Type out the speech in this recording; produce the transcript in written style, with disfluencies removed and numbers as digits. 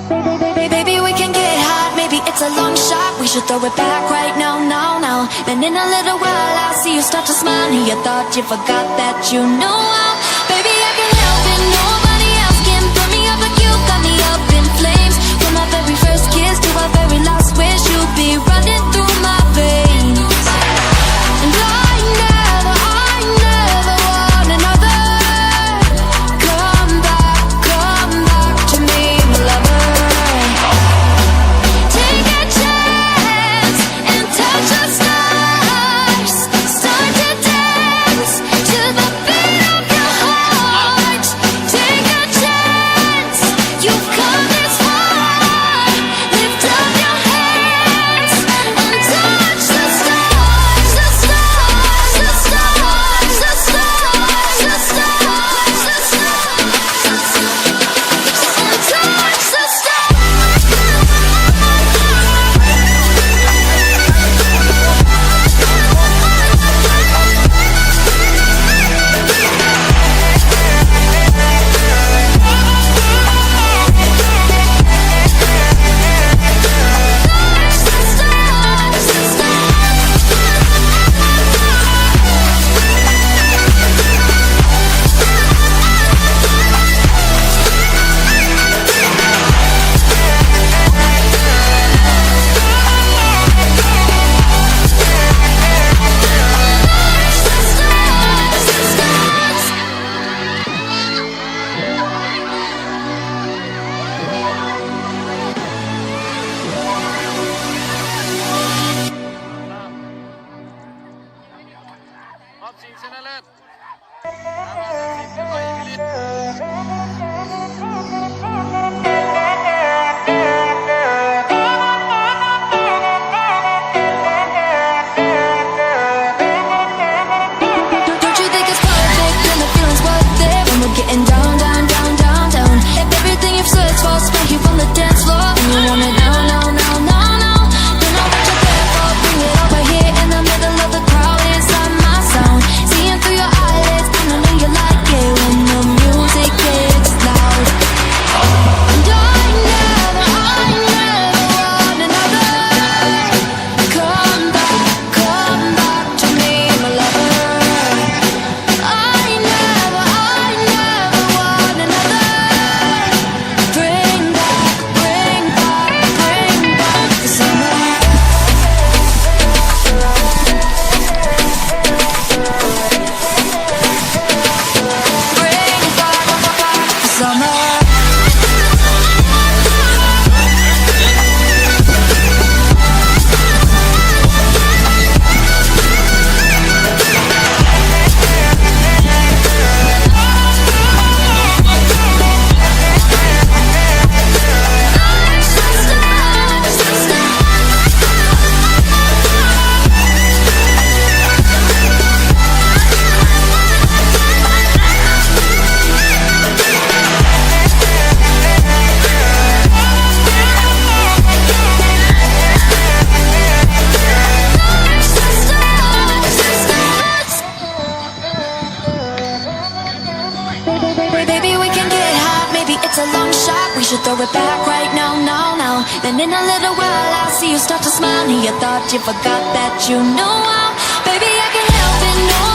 Baby, we can get hot, maybe it's a long shot. We should throw it back right now, now, now. Then in a little while I'll see you start to smile. And you thought you forgot that you know how. Baby, I can help it, nobody else can put me up like you got me up in flames. From our very first kiss to our very last wish, you'll be running through my veins. And I never want another. Come back to me, my lover. Take a chance and touch the stars. Start to dance to the beat of your heart. Take a chance, you've come this far. Lift up your hands and touch the stars, the stars, the stars, the stars, the stars, the stars, and touch the Don't you think it's perfect when the feeling's worth it? When we're getting down, down, down, down, down. If everything you've searched for spank you from the dance floor, and you want it now, now, now, now, now, then I'll what you're there for. Bring it over here in the middle of the crowd. Inside my sound, seeing through your eyelids, and I know you like it when the music gets loud. And I never want another. Come back to me, my lover. I never want another. Bring back the summer. Bring back the summer. Baby, we can get hot, maybe it's a long shot. We should throw it back right now, now, now. Then in a little while I'll see you start to smile. And you thought you forgot that you know how. Baby, I can help it, no